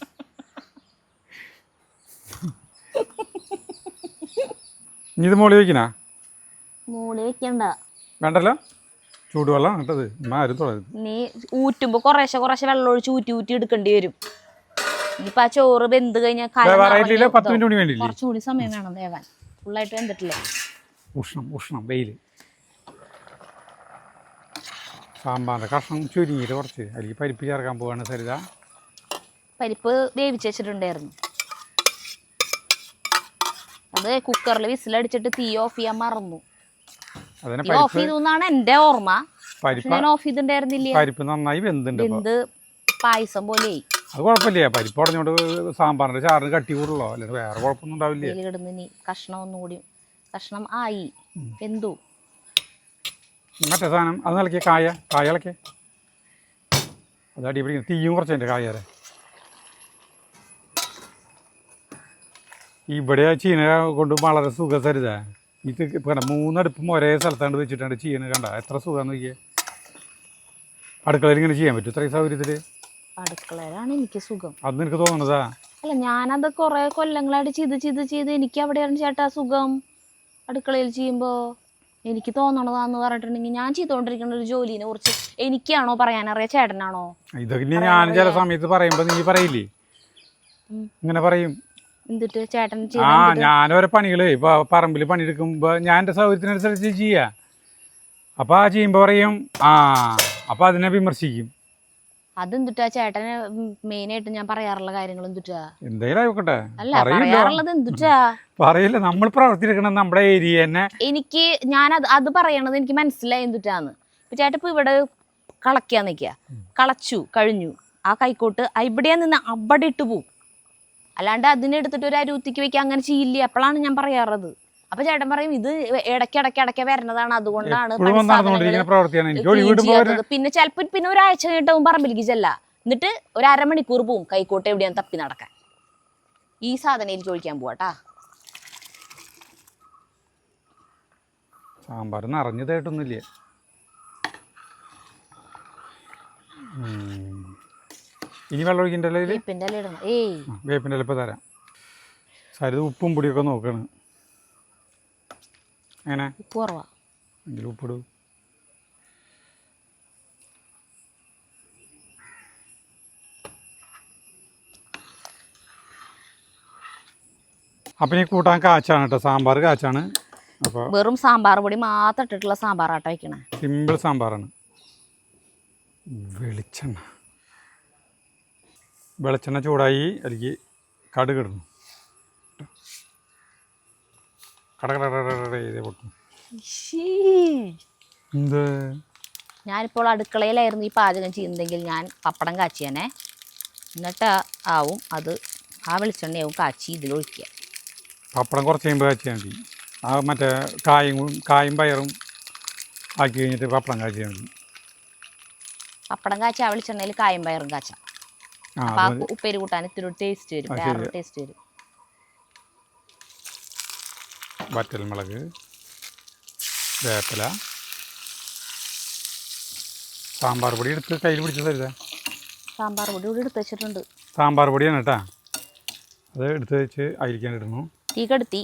ഇനി ഇത് മോളി വെക്കണ? മോളി വെക്കണ്ട, വേണ്ടല്ലോ. ചൂടുവെള്ളം കേട്ടത് ആരും തുടരുത്. നീ ഊറ്റുമ്പോ കുറേശ്ശെ വെള്ളം ഒഴിച്ച് ഊറ്റി എടുക്കേണ്ടി വരും. ഇനിയിപ്പോ ആ ചോറ് വെന്ത് കഴിഞ്ഞാൽ കുറച്ചുകൂടി സമയം വേണം വേവാൻ. ഫുള്ളായിട്ട് വെന്തിട്ടില്ലേ? ഉഷ്ണം വെയില്. സാമ്പാറിന്റെ കഷ്ണം ചുരുങ്ങിയിട്ട് കുറച്ച് അല്ലെങ്കിൽ പരിപ്പ് ചേർക്കാൻ പോവാണ് സരിത. പരിപ്പ് വേവിച്ച് വെച്ചിട്ടുണ്ടായിരുന്നു. അത് കുക്കറിൽ വിസിലടിച്ചിട്ട് തീ ഓഫ് ചെയ്യാൻ മറന്നു. ഓഫ് ചെയ്തെന്നാണ് എന്റെ ഓർമ്മ. ഞാൻ ഓഫ് ചെയ്തിട്ടുണ്ടായിരുന്നില്ല. പരിപ്പ് നന്നായി വെന്ത് പായസം പോലെ. അത് കുഴപ്പമില്ല. പരിപ്പ് ഉടഞ്ഞോണ്ട് സാമ്പാറിന്റെ ചാറിന് കട്ടി കൂടുള്ളൂ, അല്ലെങ്കിൽ വേറെ കുഴപ്പമൊന്നും ഉണ്ടാവില്ല. കഷ്ണം ആയി വെന്തു. മറ്റേ സാധനം അത് നിലക്കിയ കായളക്കെ അത് അടിപൊളി. തീയും കുറച്ചതിൻ്റെ കായരെ ഇവിടെ ചീന കൊണ്ട് വളരെ സുഖം സരിത. ഇത് കണ്ട 3 അടുപ്പും ഒരേ സ്ഥലത്താണ്ട് വെച്ചിട്ടാണ് ചീന. കണ്ട എത്ര സുഖം നോക്കിയേ. അടുക്കളയിൽ ഇങ്ങനെ ചെയ്യാൻ പറ്റും ഇത്രയും സൗകര്യത്തില്. അടുക്കളയിലാണ് എനിക്ക് സുഖം. അത് നിനക്ക് തോന്നണതാ? അല്ല ഞാനത് കുറെ കൊല്ലങ്ങളായിട്ട് ചെയ്ത് എനിക്ക് അവിടെയാണ് ചേട്ടാ സുഖം. അടുക്കളയിൽ ചെയ്യുമ്പോ എനിക്ക് തോന്നണതാന്ന് പറഞ്ഞിട്ടുണ്ടെങ്കിൽ ഞാൻ ചെയ്തോണ്ടിരിക്കുന്ന ഒരു ജോലിനെ കുറിച്ച് എനിക്കാണോ പറയാനറിയാ ചേട്ടനാണോ? ഇതൊക്കെ ഞാൻ ചില സമയത്ത് പറയുമ്പോ നീ പറയില്ലേ, ഇങ്ങനെ പറയും. എന്തിട്ട് ചേട്ടൻ ആ ഞാനോരോ പണികള് ഇപ്പൊ പറമ്പിൽ പണിയെടുക്കുമ്പോ ഞാൻ എൻ്റെ സൗകര്യത്തിനനുസരിച്ച് ചെയ്യാ. അപ്പൊ ആ ചെയ്യുമ്പോ പറയും അപ്പൊ അതിനെ വിമർശിക്കും. അതെന്തിട്ടാ ചേട്ടന് മെയിനായിട്ട് ഞാൻ പറയാറുള്ള കാര്യങ്ങൾ എന്തിട്ടാ? എന്തായാലും ആയിക്കോട്ടെ, അല്ല പറയാറുള്ളത് എന്തിട്ടാ? പറയില്ല, നമ്മൾ പ്രവർത്തിക്കണം നമ്മുടെ ഏരിയ തന്നെ. എനിക്ക് ഞാൻ അത് പറയണത് എനിക്ക് മനസ്സിലായി എന്തിട്ടാന്ന്. ഇപ്പൊ ചേട്ടൻ ഇപ്പൊ ഇവിടെ കളയ്ക്കാൻ നിൽക്കുക, കളച്ചു കഴിഞ്ഞു, ആ കൈക്കോട്ട് ഇവിടെയാ നിന്ന് അവിടെ ഇട്ട് പോവും. അല്ലാണ്ട് അതിനെടുത്തിട്ട് ഒരു അരുത്തിക്ക് വെക്കുക അങ്ങനെ ചെയ്യില്ല. അപ്പോഴാണ് ഞാൻ പറയാറുള്ളത്. അപ്പൊ ചേട്ടൻ പറയും ഇത് ഇടയ്ക്ക് വരണതാണ്, അതുകൊണ്ടാണ് പിന്നെ ചിലപ്പോ പിന്നെ ഒരാഴ്ച കഴിഞ്ഞിട്ട് പറമ്പിലേക്ക് ചെല്ല, എന്നിട്ട് ഒരു അരമണിക്കൂർ പോവും കൈക്കോട്ട് എവിടെയാണ് തപ്പി നടക്കാൻ. ഈ സാധനം എനിക്ക് ചോദിക്കാൻ പോവാട്ടാ. സാമ്പാർ നിറഞ്ഞതായിട്ടൊന്നുമില്ല. ഇനി വെള്ളം ഒഴിക്കണ്ടല്ലോ, വേപ്പിൻ്റെ ഇല ഇടണം. വേപ്പിൻ്റെ ഇല ഇപ്പം തരാം. സരിത് ഉപ്പും പൊടിയൊക്കെ നോക്കണം. എങ്ങനെ ഉപ്പ് കുറവാ എങ്കിലും ഉപ്പിടൂ. അപ്പം ഈ കൂട്ടാൻ കാച്ചാണ് കേട്ടോ, സാമ്പാർ കാച്ചാണ്. അപ്പോൾ വെറും സാമ്പാർ പൊടി മാത്രം ഇട്ടിട്ടുള്ള സാമ്പാറാട്ട വയ്ക്കണേ. സിമ്പിൾ സാമ്പാറാണ്. വെളിച്ചെണ്ണ ചൂടായി അതിലേക്ക് കടുക് ഇടുന്നു. എന്ത് ഞാനിപ്പോൾ അടുക്കളയിലായിരുന്നു ഈ പാചകം ചെയ്യുന്നെങ്കിൽ ഞാൻ പപ്പടം കാച്ചിയാനേ. എന്നിട്ട് ആവും അത് ആ വെളിച്ചെണ്ണയാവും കാച്ചി ഇതിലൊഴിക്കുക. പപ്പടം കുറച്ച് കഴിയുമ്പോൾ കാച്ചിയാൽ മതി. ആ മറ്റേ കായും പയറും ആക്കി കഴിഞ്ഞിട്ട് പപ്പടം കാച്ചിയാൽ മതി. പപ്പടം കാച്ചി ആ വെളിച്ചെണ്ണയിൽ കായും പയറും കാച്ചാം. അപ്പം ആ ഉപ്പേരി കൂട്ടാൻ ഇത്തിരി ടേസ്റ്റ് വരും, വേറെ ടേസ്റ്റ് വരും. വറ്റൽമുളക്, വേപ്പില, സാമ്പാർ പൊടി എടുത്ത് കയ്യിൽ പിടിച്ച് തരുക. സാമ്പാർ പൊടി കൂടി എടുത്ത് വെച്ചിട്ടുണ്ട്. സാമ്പാർ പൊടിയാണ് കേട്ടാ, അത് എടുത്ത് വെച്ച് അരിക്കാൻ ഇടുന്നു. തീ കെടുത്തി.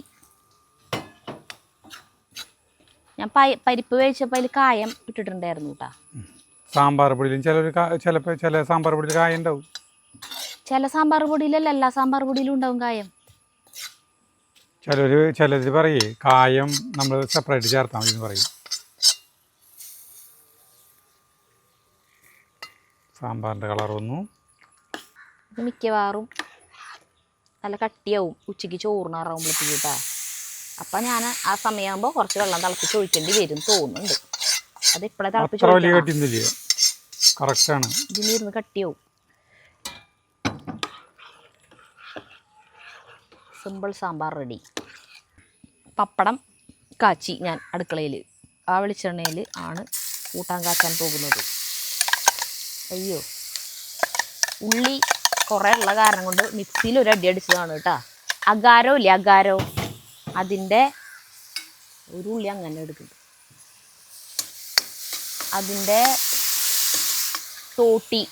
ഞാൻ പരിപ്പ് വേവിച്ചപ്പോൾ അതിൽ കായം ഇട്ടിട്ടുണ്ടായിരുന്നു കേട്ടാ. സാമ്പാർ പൊടിയിലും ചിലപ്പോൾ ചില സാമ്പാർ പൊടിയിൽ കായം ഉണ്ടാവും. ചില സാമ്പാർ പൊടിയിലല്ല, എല്ലാ സാമ്പാർ പൊടിയിലും ഉണ്ടാവും കായം. ചിലർ പറയേ കായം നമ്മൾ സെപ്പറേറ്റ് ചേർത്താൽ മതി എന്ന് പറയും. സാമ്പാറിൻ്റെ കളർ വന്നു. ഇത് മിക്കവാറും നല്ല കട്ടിയാവും ഉച്ചയ്ക്ക് ചോറിനാറാവുമ്പോഴത്തേക്ക് കേട്ടാ. അപ്പം ഞാൻ ആ സമയമാകുമ്പോൾ കുറച്ച് വെള്ളം തിളപ്പിച്ച് ഒഴിക്കേണ്ടി വരും തോന്നുന്നുണ്ട്. അത് ഇപ്പോഴേ തിളപ്പിച്ച് ഇതിലിരുന്ന് കട്ടിയാവും. Simple sambar ready. പപ്പടം കാച്ചി ഞാൻ അടുക്കളയിൽ ആ വെളിച്ചെണ്ണയിൽ ആണ് കൂട്ടാൻ കാച്ചാൻ പോകുന്നത്. അയ്യോ, ഉള്ളി കുറേ ഉള്ള കാരണം കൊണ്ട് മിക്സിയിൽ ഒരു അടി അടിച്ചതാണ് കേട്ടോ. അകാരോ ഇല്ലേ, അകാരോ, അതിൻ്റെ ഒരു ഉള്ളി അങ്ങനെ എടുക്കുന്നുണ്ട്. അതിൻ്റെ തോട്ടി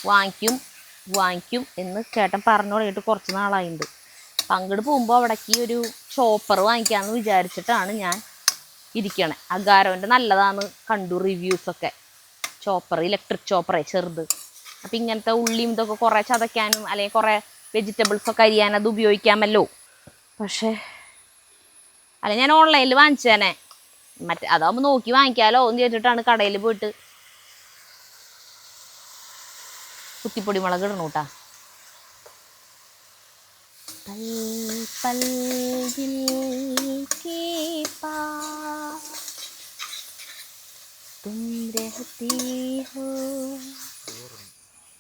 വാങ്ങിക്കും എന്ന് ചേട്ടൻ പറഞ്ഞു തുടങ്ങിയിട്ട് കുറച്ച് നാളായിട്ടുണ്ട്. അപ്പം അങ്ങോട്ട് പോകുമ്പോൾ അവിടേക്ക് ഒരു ചോപ്പർ വാങ്ങിക്കാമെന്ന് വിചാരിച്ചിട്ടാണ് ഞാൻ ഇരിക്കണേ. അഗാരോൻ്റെ നല്ലതാണ് കണ്ടു റിവ്യൂസൊക്കെ. ചോപ്പർ, ഇലക്ട്രിക് ചോപ്പറേ, ചെറുത്. അപ്പം ഇങ്ങനത്തെ ഉള്ളിയും ഇതൊക്കെ കുറേ ചതയ്ക്കാനും അല്ലെങ്കിൽ കുറേ വെജിറ്റബിൾസൊക്കെ അരിയാൻ അത് ഉപയോഗിക്കാമല്ലോ. പക്ഷേ അല്ല ഞാൻ ഓൺലൈനിൽ വാങ്ങിച്ചേനെ, അതാകുമ്പോൾ നോക്കി വാങ്ങിക്കാമല്ലോ എന്ന് കേട്ടിട്ടാണ് കടയിൽ പോയിട്ട് കുത്തിപ്പൊടി മുളക് ഇടണം കേട്ടാ.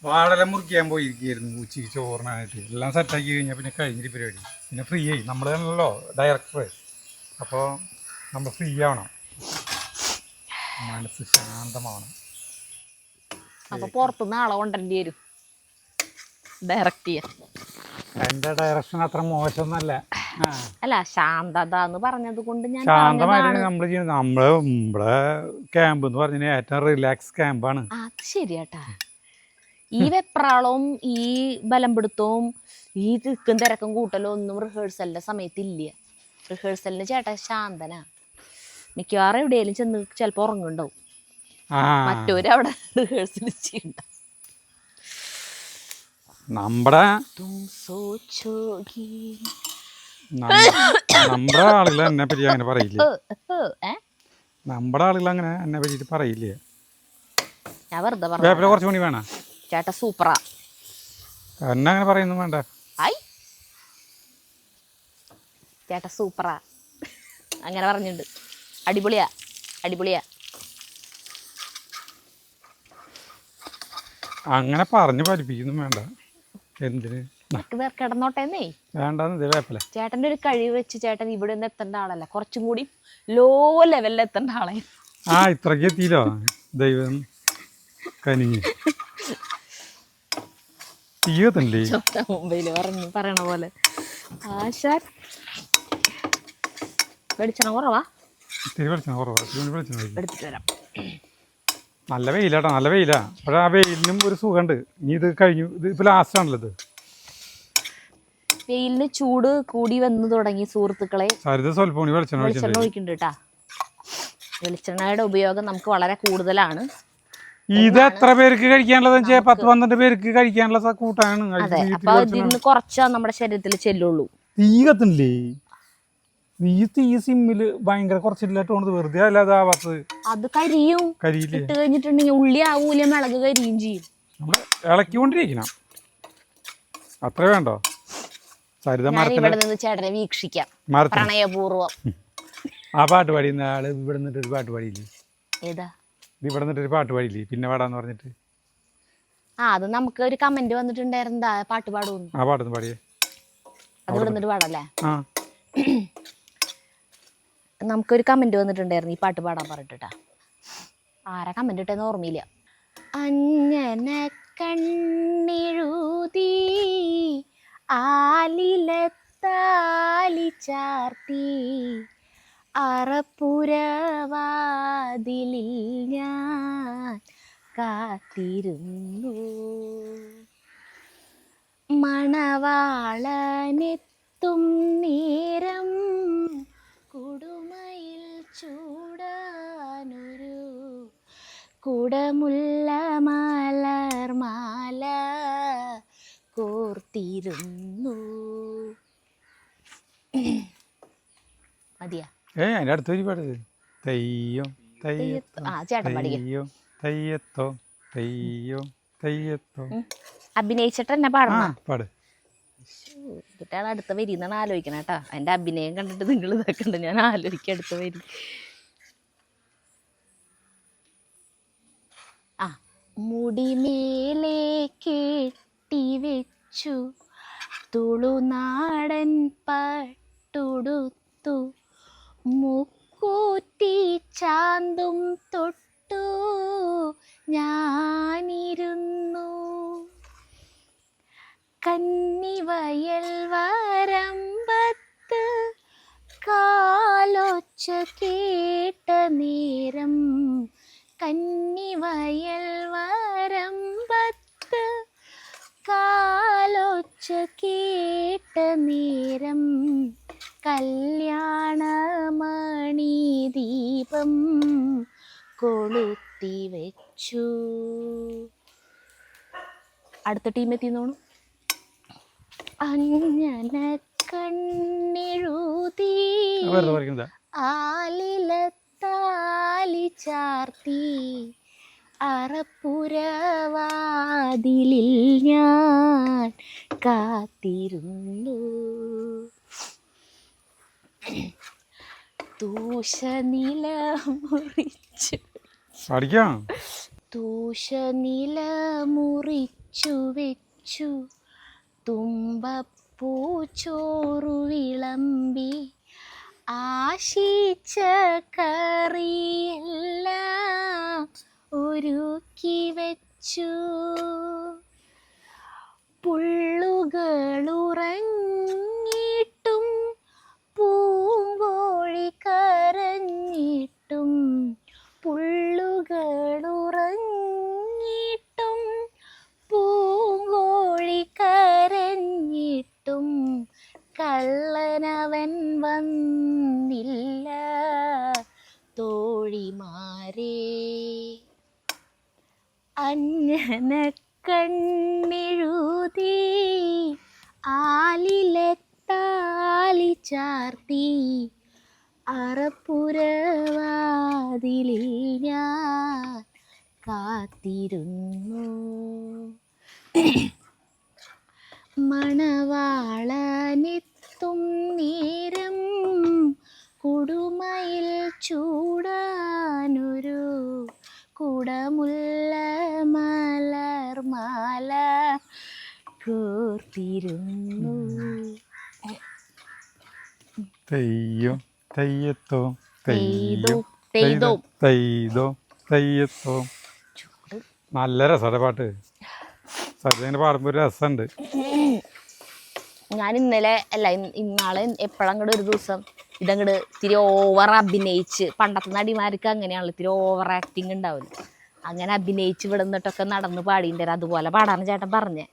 വാഴല മുറിക്കാൻ പോയിരിക്കുകയായിരുന്നു ഉച്ചയ്ക്ക് ചോറിനായിട്ട്. എല്ലാം സെറ്റാക്കി കഴിഞ്ഞാൽ പിന്നെ കഴിഞ്ഞിട്ട് പരിപാടി. പിന്നെ ഫ്രീ ആയി, നമ്മൾ തന്നെയല്ലോ ഡയറക്ടർ. അപ്പോൾ നമ്മൾ ഫ്രീ ആവണം, മനസ്സ് ശാന്തമാവണം. അപ്പോൾ പുറത്തുനിന്ന് ആളെ കൊണ്ടുവരേണ്ടി വരും ഡയറക്റ്റ് ചെയ്യാൻ. എൻ്റെ ഡയറക്ഷൻ അത്ര മോശമൊന്നല്ല. അല്ല, ശാന്തത എന്ന് പറഞ്ഞത് കൊണ്ട് ഞാൻ ശാന്തമായിട്ട് നമ്മൾ ചെയ്യുന്നത്. നമ്മുടെ ക്യാമ്പ് എന്ന് പറഞ്ഞാൽ ഏറ്റവും റിലാക്സ് ക്യാമ്പാണ്. അത് ശരിയാട്ടാ. ഈ വെപ്രാളവും ഈ ബലംപിടുത്തവും ഈ തിക്കും തിരക്കും കൂട്ടലും ഒന്നും റിഹേഴ്സലിന്റെ സമയത്തില്ല. റിഹേഴ്സലിന് ചേട്ടൻ ശാന്തനാ. മിക്കവാറും എവിടെയെങ്കിലും ചെന്ന് ചിലപ്പോ ഉറങ്ങുണ്ടാവും. മറ്റൊരു അവിടെ റിഹേഴ്സൽ ചെയ്യണ്ട. നമ്മുടെ ആളുകൾ എന്നെ പറ്റി അങ്ങനെ പറയില്ലേ. നമ്മുടെ ആളുകൾ അങ്ങനെ എന്നെ പറ്റിട്ട് പറയില്ലേ. ഞാൻ വെറുതെ വേപ്പില കുറച്ച് മണി വേണ ചേട്ടാ സൂപ്പറാ. എന്നെ അങ്ങനെ പറയുന്നു വേണ്ട. ചേട്ടാ സൂപ്പറാ അങ്ങനെ പറഞ്ഞിട്ടുണ്ട്. അടിപൊളിയാ അടിപൊളിയാ. അങ്ങനെ പറഞ്ഞു പഠിപ്പിക്കുന്നു വേണ്ട. എന്തിന് കിടന്നോട്ടേന്നേ വേണ്ടെന്ന് വേപ്പില. ചേട്ടൻ്റെ ഒരു കഴിവ് വെച്ച് ചേട്ടൻ ഇവിടെ നിന്ന് എത്തേണ്ട ആളല്ല, കുറച്ചും കൂടി ലോ ലെവലിൽ എത്തേണ്ട ആളെ. ഇത്രയ്ക്ക് എത്തിയില്ലോ ദൈവം കനിഞ്ഞ്. തീയത്തല്ലേ മുംബൈയില് പറയണ പോലെ. ആശാൻ വെളിച്ചെണ്ണ കുറവാ, എടുത്തിട്ട് വരാം. നല്ല വെയിലാട്ടോ, നല്ല വെയിലാ. പക്ഷെ ആ വെയിലിനും ഒരു സുഖമുണ്ട്. ഇനി ഇത് കഴിഞ്ഞു, ഇത് ഇപ്പൊ ലാസ്റ്റ് ആണല്ലോ. ഇത് വെയിലിന് ചൂട് കൂടി വന്നു തുടങ്ങി സുഹൃത്തുക്കളെ. സ്വല്പം വെളിച്ചെണ്ണ ഒഴിക്കുന്നുണ്ട് കേട്ടാ. വെളിച്ചെണ്ണയുടെ ഉപയോഗം നമുക്ക് വളരെ കൂടുതലാണ്. ഇത് എത്ര പേർക്ക് കഴിക്കാനുള്ളത്? 10-12 പേർക്ക് കഴിക്കാനുള്ള കൂട്ടാണ്. അതെ, അപ്പൊ ഇതിന്ന് കുറച്ചാ നമ്മുടെ ശരീരത്തിൽ ചെല്ലുള്ളൂ. തീ കത്തില്ലേ? തീ സിമ്മില് ഭയങ്കര കുറച്ചില്ലാട്ടോണത് വെറുതെ അല്ലാതെ ആവാത്തത്. അത് കരിയും. കരിയില്ലേ? ഇട്ട് കഴിഞ്ഞിട്ടുണ്ടെങ്കിൽ ഉള്ളി ആവൂല, മിളക് കരിയും ചെയ്യും. നമ്മള് ഇളക്കിക്കൊണ്ടിരിക്കണം, അത്ര വേണ്ടോ? ഇവിടെ നിന്ന് ചേട്ടനെ വീക്ഷിക്കാം പ്രണയപൂർവ്വം. ആ പാട്ട് പാടിയുന്ന ആള് ഇവിടെ നിന്നിട്ട് ഒരു പാട്ട് പാടിയില്ലേ? ഏതാ? ഇവിടെ നിന്നിട്ട് ഒരു പാട്ട് പാടിയില്ലേ പിന്നെ പാടാന്ന് പറഞ്ഞിട്ട്? അത് നമുക്ക് ഒരു കമന്റ് വന്നിട്ടുണ്ടായിരുന്നാ പാട്ട് പാടുന്നു. ആ പാട്ടൊന്ന് പാടിയേ. അത് ഇവിടെ നിന്നിട്ട് പാടല്ലേ? നമുക്കൊരു കമന്റ് വന്നിട്ടുണ്ടായിരുന്നു ഈ പാട്ട് പാടാൻ പറഞ്ഞിട്ടാ. ആരാ കമന്റ് ഇട്ടെന്ന് ഓർമ്മയില്ല. അഞ്ഞന കണ്ണെഴുതി ആലിലത്താലി ചാർത്തി അറപ്പുരവാതിലിൽ ഞാൻ കാത്തിരുന്നു. മണവാളനെത്തും നേരം കുടുമയിൽ ചൂടാനൊരു കുടമുല്ല മലർമാല കോർത്തിരുന്നു. മതിയാ? അതിന്റെ അടുത്ത ഒരുപാട് തെയ്യം ചേട്ടൻ തെയ്യം തെയ്യത്തോ തെയ്യോ തെയ്യത്തോ അഭിനയിച്ചിട്ട് എന്നെ പാടണം. പാട്. എന്നിട്ടാണ് അടുത്ത വരി എന്നാണ് ആലോചിക്കണം കേട്ടോ. അതിന്റെ അഭിനയം കണ്ടിട്ട് നിങ്ങൾ ഇതാക്കണ്ട, ഞാൻ ആലോചിക്കാം അടുത്ത വരി. മുടിമേലെ കെട്ടിവെച്ചു തുളുനാടൻ പട്ടുടുത്തു മുക്കൂറ്റി ചാന്തും തൊട്ടു ഞാനിരുന്നു. കന്നിവയൽ വരമ്പത്ത് കാലൊച്ച കേട്ട നേരം, കന്നിവയൽ വരമ്പത്ത് കാലൊച്ച കേട്ട നേരം കല്യാണമണി ദീപം കൊളുത്തി വെച്ചു. അടുത്ത ടീം എത്തിന്നോണു. അഞ്ഞന കണ്ണെഴുതി ആലിലത്താലി ചാർത്തി അറപ്പുരവാതിലിൽ ഞാൻ കാത്തിരുന്നു. തൂഷനില മുറിച്ചു തൂഷനില മുറിച്ചു വെച്ചു തുമ്പപ്പൂച്ചോറു വിളമ്പി ആശിച്ച കറിയെല്ലാം ഒരുക്കി വെച്ചു. പുള്ളുകളുറങ്ങിയിട്ടും പൂങ്കോഴി കരഞ്ഞിട്ടും പുള്ളുകളുറങ്ങിയിട്ടും തോഴിമാരേ അങ്ങനെ കണ്ണെഴുതി ആലിലെ താലി ചാർത്തി അറപ്പുരവാതിലിൽ ഞാൻ കാത്തിരുന്നു. മണവാളനെത്തും നേരം കുടുമയിൽ ചൂടാനൊരു കുടമുല്ല മലർമാല കോർത്തിരുന്നു. തെയ്യോ തെയ്യത്തോ തെയ്തോ തെയ്യോ തെയ്തോ തെയ്തോ തെയ്യത്തോ. നല്ല രസമാണ് പാട്ട്. സരിതങ്ങനെ പാടുമ്പോൾ ഒരു രസമുണ്ട്. ഞാൻ ഇന്നലെ അല്ല ഇന്നാളെ എപ്പോഴങ്ങോട്ട് ഒരു ദിവസം ഇതങ്ങോട്ട് ഇത്തിരി ഓവർ അഭിനയിച്ച്, പണ്ടത്തെ നടിമാർക്ക് അങ്ങനെയാണല്ലോ, ഇത്തിരി ഓവർ ആക്ടിങ് ഉണ്ടാവില്ല. അങ്ങനെ അഭിനയിച്ച് ഇവിടെ നിന്നിട്ടൊക്കെ നടന്ന് പാടിയിട്ട് അതുപോലെ പാടാന്ന് ചേട്ടൻ പറഞ്ഞേ.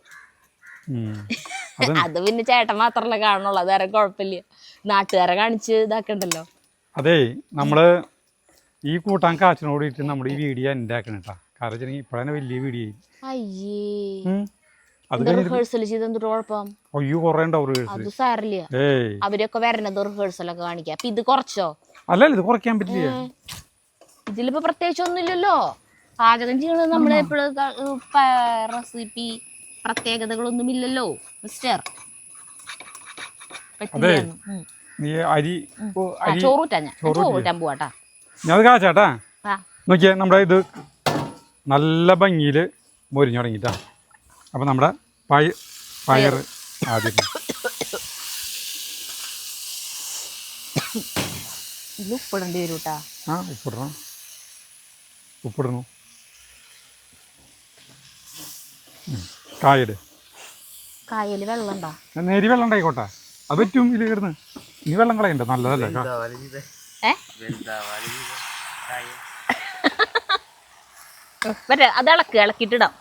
അത് പിന്നെ ചേട്ടൻ മാത്രമല്ല കാണുള്ളൂ, അത് വേറെ കുഴപ്പമില്ല, നാട്ടുകാരെ കാണിച്ച് ഇതാക്കണ്ടല്ലോ. അതെ, നമ്മള് ഈ കൂട്ടാൻ കാച്ചിനോടിയിട്ട് നമ്മുടെ ഈ വീഡിയോ എൻ്റെ ആക്കണം കേട്ടാ. കാരണം വെച്ചിട്ടുണ്ടെങ്കിൽ ഇപ്പോഴാണ് വലിയ വീഡിയോ. റിഹേഴ്സൽ ചെയ്ത് എന്തൊരു കുഴപ്പം? അയ്യോ കൊറേ ഉണ്ടാവും റിഹേഴ്സൽ. അത് സാരില്ല, അവരൊക്കെ വരണത് റിഹേഴ്സലൊക്കെ കാണിക്കാം. അപ്പൊ ഇത് കുറച്ചോ? അല്ലല്ല, ഇത് കുറയ്ക്കാൻ പറ്റില്ല. ഇതിലിപ്പോ പ്രത്യേകിച്ച് ഒന്നുമില്ലല്ലോ. പാചകം ചെയ്യണത് നമ്മളെ എപ്പോഴും റെസിപ്പി പ്രത്യേകതകളൊന്നും ഇല്ലല്ലോ മിസ്റ്റർ. ചോറൂറ്റാൻ പോവാട്ടാ. ഞാൻ കാച്ചാട്ടാ. നോക്കിയാ നമ്മുടെ ഇത് നല്ല ഭംഗിയിൽ മൊരിഞ്ഞു തുടങ്ങിട്ടാ. അപ്പൊ നമ്മുടെ പയർ ആദ്യം ഉപ്പിടേണ്ടി വരും കേട്ടാ. ഉപ്പിടണു. കായല് വെള്ളം ഉണ്ടാ? നേരി വെള്ളം ഉണ്ടായിക്കോട്ടെ, അത് പറ്റും. ഇതിൽ കിടന്ന് ഇനി വെള്ളം കളയണ്ട, നല്ലതല്ലേ. അത് ഇളക്കിട്ടിടാം.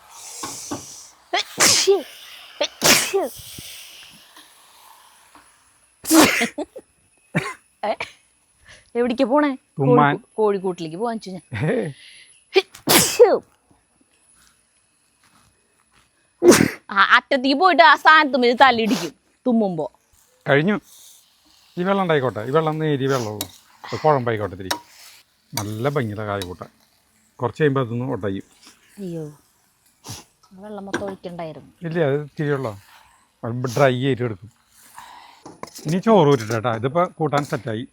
എവിടേക്ക് പോണേ? കോഴിക്കോട്ടിലേക്ക് പോവാൻ വെച്ചു ഞാൻ. അറ്റത്തേക്ക് പോയിട്ട് ആ സ്ഥാനത്തും ഇത് തല്ലിടിക്കും തുമ്മുമ്പോ. കഴിഞ്ഞു. ഈ വെള്ളം ഉണ്ടായിക്കോട്ടെ, ഈ വെള്ളം നേരി വെള്ളമുള്ളൂ, കുഴമ്പായിക്കോട്ടെ. തിരി നല്ല ഭംഗിയുള്ള കായക്കൂട്ട. കുറച്ച് കഴിയുമ്പോൾ അതൊന്നും ഒട്ടയും. അയ്യോ, വെള്ളം മൊത്തം ഒഴിക്കണ്ടായിരുന്നു. ഇല്ല, അത് തിരിയുള്ള ഡ്രൈ ആയിട്ട് എടുക്കും. ഇനി ചോറ് ഊറ്റിട്ടാ. ഇതിപ്പോൾ കൂട്ടാൻ സെറ്റായി.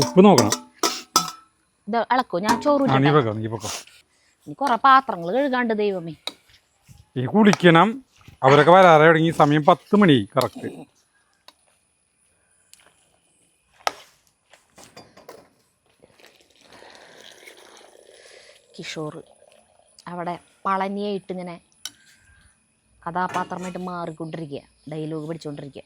ഉപ്പ് നോക്കണം. ഇത് ഇളക്കോ? ഞാൻ ചോറ് നീ വെക്കോ, നീ വെക്കോ. ഇനി കുറെ പാത്രങ്ങൾ കഴുകാണ്ട് ദൈവമേ. ഈ കുളിക്കണം. അവരൊക്കെ വരാറെ തുടങ്ങി. സമയം 10 മണി കറക്റ്റ്. കിഷോർ അവിടെ പളനിയായിട്ട് ഇങ്ങനെ കഥാപാത്രമായിട്ട് മാറിക്കൊണ്ടിരിക്കുക, ഡയലോഗ് പഠിച്ചുകൊണ്ടിരിക്കുക.